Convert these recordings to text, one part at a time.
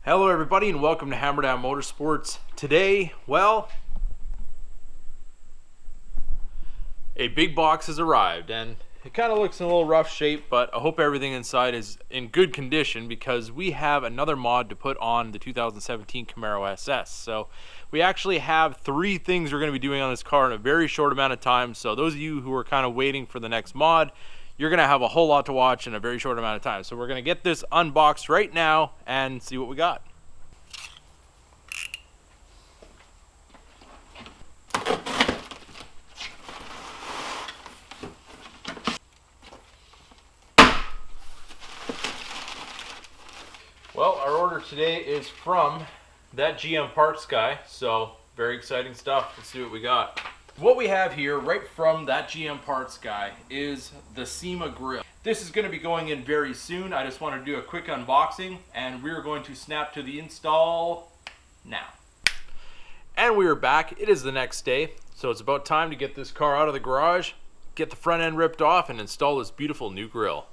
Hello everybody and welcome to Hammerdown Motorsports. Today, well, a big box has arrived and it kind of looks in a little rough shape, but I hope everything inside is in good condition because we have another mod to put on the 2017 Camaro SS. So we actually have 3 things we're going to be doing on this car in a very short amount of time. So those of you who are kind of waiting for the next mod, you're going to have a whole lot to watch in a very short amount of time. So we're going to get this unboxed right now and see what we got. Well, our order today is from that GM parts guy, so very exciting stuff. Let's see what we got. What we have here, right from that GM parts guy, is the Sema Grille. This is going to be going in very soon. I just wanted to do a quick unboxing, and we're going to snap to the install now. And we are back. It is the next day, so it's about time to get this car out of the garage, get the front end ripped off, and install this beautiful new grille.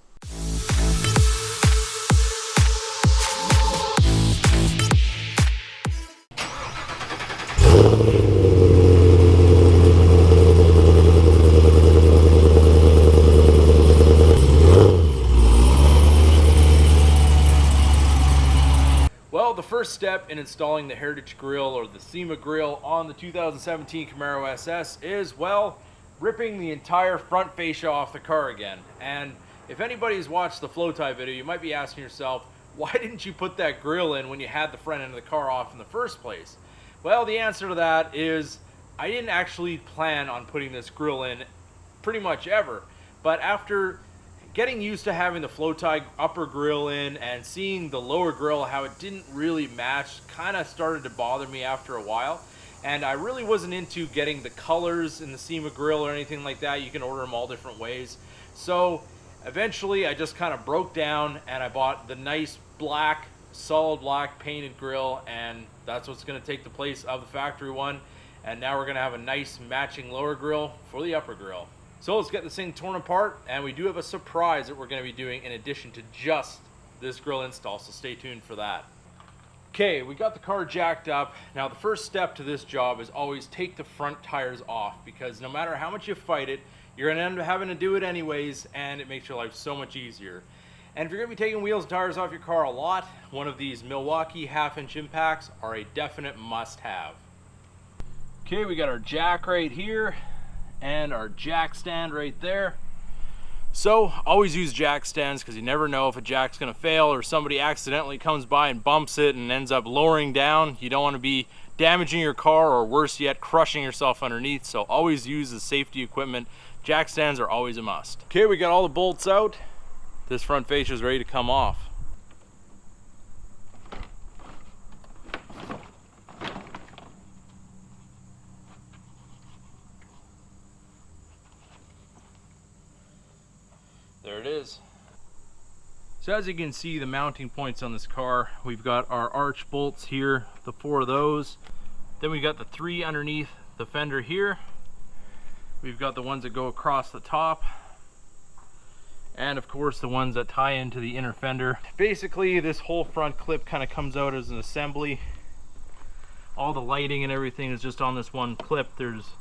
Well, the first step in installing the Heritage Grille or the Sema Grille on the 2017 Camaro SS is, well, ripping the entire front fascia off the car again. And if anybody's watched the flow tie video, you might be asking yourself, why didn't you put that grille in when you had the front end of the car off in the first place? Well, the answer to that is I didn't actually plan on putting this grille in pretty much ever. But after getting used to having the flow tie upper grille in and seeing the lower grille, how it didn't really match, kind of started to bother me after a while. And I really wasn't into getting the colors in the Sema Grille or anything like that. You can order them all different ways. So eventually I just kind of broke down and I bought the nice black, solid black painted grille, and that's what's going to take the place of the factory one. And now we're going to have a nice matching lower grille for the upper grille. So let's get this thing torn apart, and we do have a surprise that we're going to be doing in addition to just this grille install, so stay tuned for that. Okay, we got the car jacked up. Now the first step to this job is always take the front tires off, because no matter how much you fight it, you're going to end up having to do it anyways, and it makes your life so much easier. And if you're going to be taking wheels and tires off your car a lot, one of these Milwaukee 1/2-inch impacts are a definite must-have. Okay, we got our jack right here and our jack stand right there. So always use jack stands because you never know if a jack's going to fail or somebody accidentally comes by and bumps it and ends up lowering down. You don't want to be damaging your car, or worse yet, crushing yourself underneath. So always use the safety equipment. Jack stands are always a must. Okay, we got all the bolts out. This front fascia is ready to come off. There it is. So as you can see, the mounting points on this car, we've got our arch bolts here, the 4 of those. Then we got the 3 underneath the fender here. We've got the ones that go across the top. And of course the ones that tie into the inner fender. Basically this whole front clip kind of comes out as an assembly. All the lighting and everything is just on this one clip. There's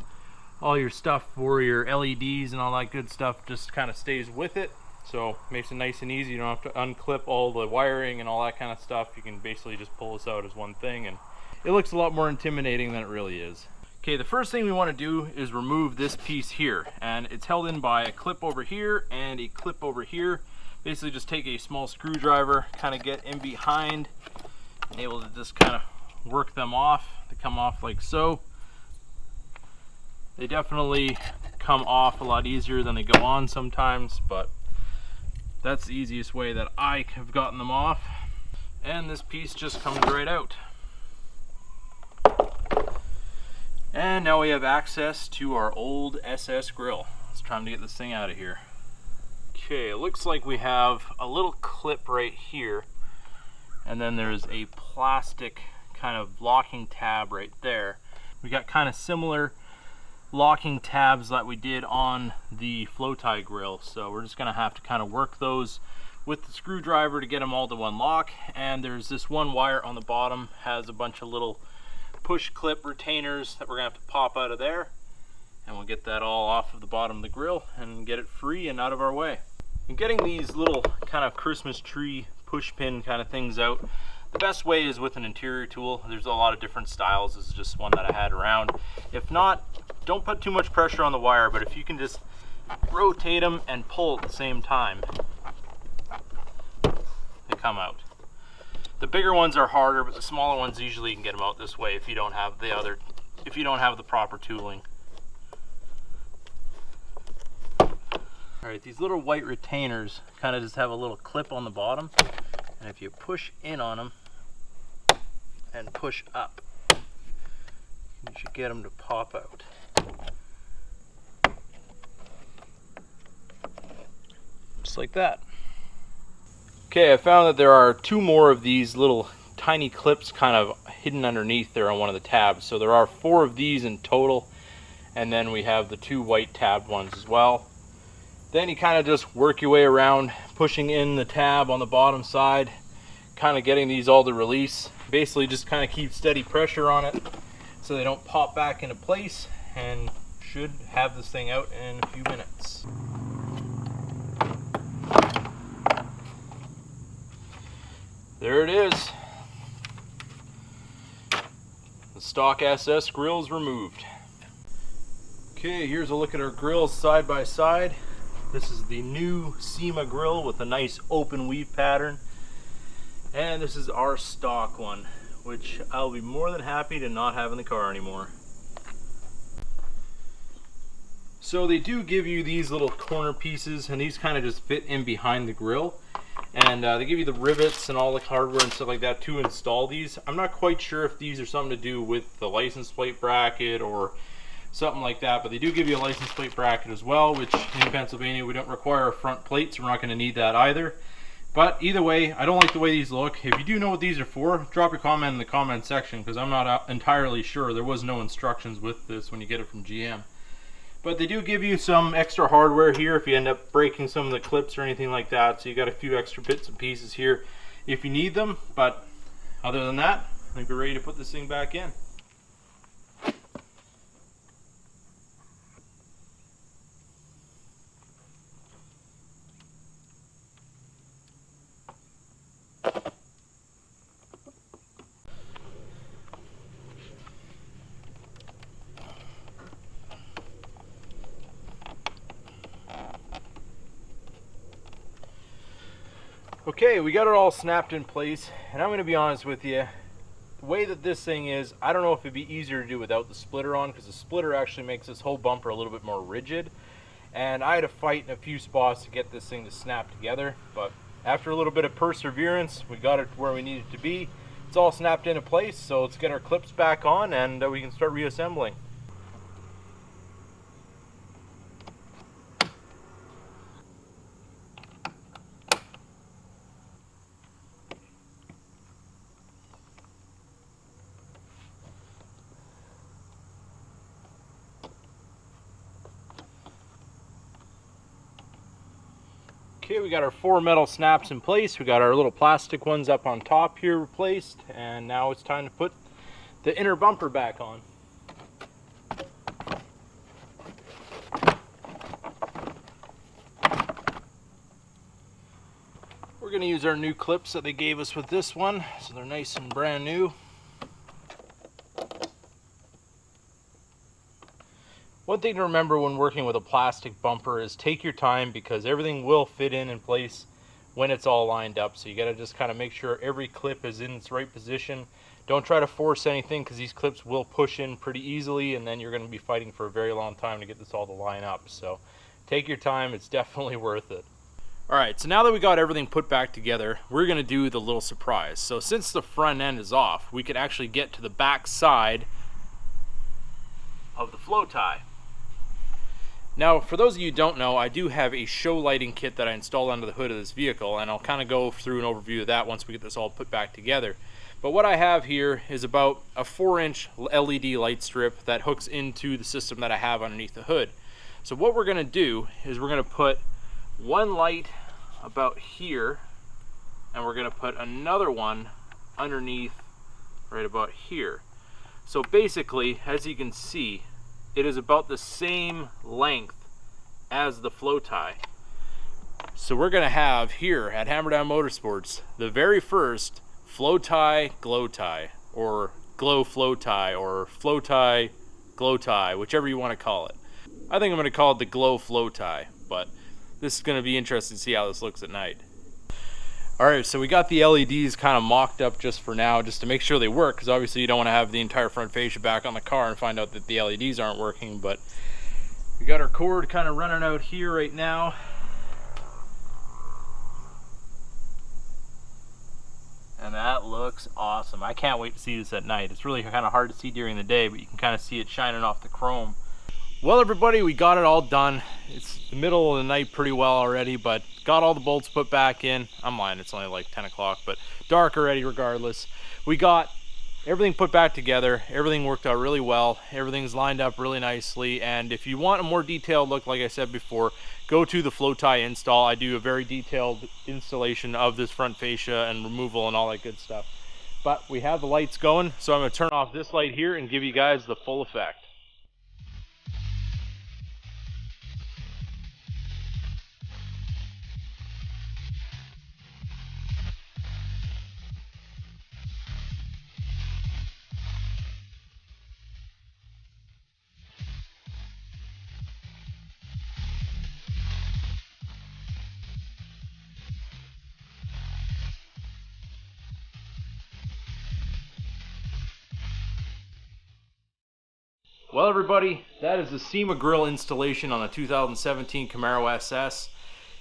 all your stuff for your LEDs and all that good stuff just kind of stays with it, so makes it nice and easy. You don't have to unclip all the wiring and all that kind of stuff. You can basically just pull this out as one thing, and it looks a lot more intimidating than it really is. Okay, the first thing we want to do is remove this piece here, and it's held in by a clip over here and a clip over here. Basically just take a small screwdriver, kind of get in behind and able to just kind of work them off. They come off like so. They definitely come off a lot easier than they go on sometimes, but that's the easiest way that I have gotten them off. And this piece just comes right out. And now we have access to our old SS grille. It's time to get this thing out of here. Okay, it looks like we have a little clip right here, and then there's a plastic kind of locking tab right there. We got kind of similar locking tabs that we did on the flow tie grille, so we're just going to have to kind of work those with the screwdriver to get them all to unlock. And there's this one wire on the bottom, has a bunch of little push clip retainers that we're gonna have to pop out of there, and we'll get that all off of the bottom of the grill and get it free and out of our way. And getting these little kind of Christmas tree push pin kind of things out, the best way is with an interior tool. There's a lot of different styles. This is just one that I had around. If not, don't put too much pressure on the wire, but if you can just rotate them and pull at the same time, they come out. The bigger ones are harder, but the smaller ones usually you can get them out this way if you don't have the proper tooling. Alright, these little white retainers kind of just have a little clip on the bottom, and if you push in on them and push up, you should get them to pop out. Just like that. Okay, I found that there are two more of these little tiny clips kind of hidden underneath there on one of the tabs. So there are 4 of these in total, and then we have the 2 white tabbed ones as well. Then you kind of just work your way around, pushing in the tab on the bottom side, kind of getting these all to release. Basically just kind of keep steady pressure on it so they don't pop back into place, and should have this thing out in a few minutes. There it is. The stock SS grill is removed. Okay, here's a look at our grills side by side. This is the new Sema grill with a nice open weave pattern. And this is our stock one, which I'll be more than happy to not have in the car anymore. So they do give you these little corner pieces, and these kind of just fit in behind the grill. And they give you the rivets and all the hardware and stuff like that to install these. I'm not quite sure if these are something to do with the license plate bracket or something like that, but they do give you a license plate bracket as well, which in Pennsylvania we don't require a front plate, so we're not going to need that either. But either way, I don't like the way these look. If you do know what these are for, drop your comment in the comment section, because I'm not entirely sure. There was no instructions with this when you get it from GM. But they do give you some extra hardware here if you end up breaking some of the clips or anything like that. So you got a few extra bits and pieces here if you need them. But other than that, I think we're ready to put this thing back in. Okay, we got it all snapped in place, and I'm going to be honest with you, the way that this thing is, I don't know if it'd be easier to do without the splitter on, because the splitter actually makes this whole bumper a little bit more rigid, and I had to fight in a few spots to get this thing to snap together, but after a little bit of perseverance, we got it where we needed to be. It's all snapped into place, so let's get our clips back on and we can start reassembling. Okay, we got our 4 metal snaps in place. We got our little plastic ones up on top here replaced, and now it's time to put the inner bumper back on. We're going to use our new clips that they gave us with this one, so they're nice and brand new. One thing to remember when working with a plastic bumper is take your time, because everything will fit in place when it's all lined up. So you got to just kind of make sure every clip is in its right position. Don't try to force anything, because these clips will push in pretty easily, and then you're going to be fighting for a very long time to get this all to line up. So take your time, it's definitely worth it. Alright, so now that we got everything put back together, we're going to do the little surprise. So since the front end is off, we could actually get to the back side of the flow tie. Now, for those of you who don't know, I do have a show lighting kit that I installed under the hood of this vehicle, and I'll kind of go through an overview of that once we get this all put back together. But what I have here is about a 4-inch LED light strip that hooks into the system that I have underneath the hood. So what we're going to do is we're going to put one light about here, and we're going to put another one underneath right about here. So basically, as you can see, it is about the same length as the flow tie. So we're going to have here at Hammerdown Motorsports the very first flow tie glow tie, or glow flow tie, or flow tie glow tie, whichever you want to call it. I think I'm going to call it the glow flow tie, but this is going to be interesting to see how this looks at night. Alright, so we got the LEDs kind of mocked up just for now, just to make sure they work, because obviously you don't want to have the entire front fascia back on the car and find out that the LEDs aren't working. But we got our cord kind of running out here right now. And that looks awesome. I can't wait to see this at night. It's really kind of hard to see during the day, but you can kind of see it shining off the chrome. Well, everybody, we got it all done. It's the middle of the night pretty well already, but got all the bolts put back in. I'm lying, it's only like 10 o'clock, but dark already regardless. We got everything put back together. Everything worked out really well. Everything's lined up really nicely. And if you want a more detailed look, like I said before, go to the flow tie install. I do a very detailed installation of this front fascia and removal and all that good stuff. But we have the lights going, so I'm going to turn off this light here and give you guys the full effect. Well, everybody, that is the Sema grill installation on the 2017 Camaro SS.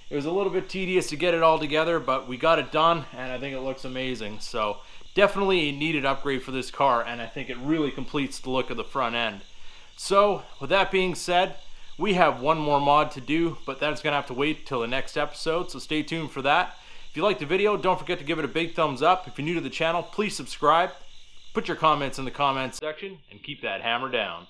It was a little bit tedious to get it all together, but we got it done, and I think it looks amazing. So definitely a needed upgrade for this car, and I think it really completes the look of the front end. So with that being said, we have one more mod to do, but that's going to have to wait till the next episode, so stay tuned for that. If you liked the video, don't forget to give it a big thumbs up. If you're new to the channel, please subscribe. Put your comments in the comments section, and keep that hammer down.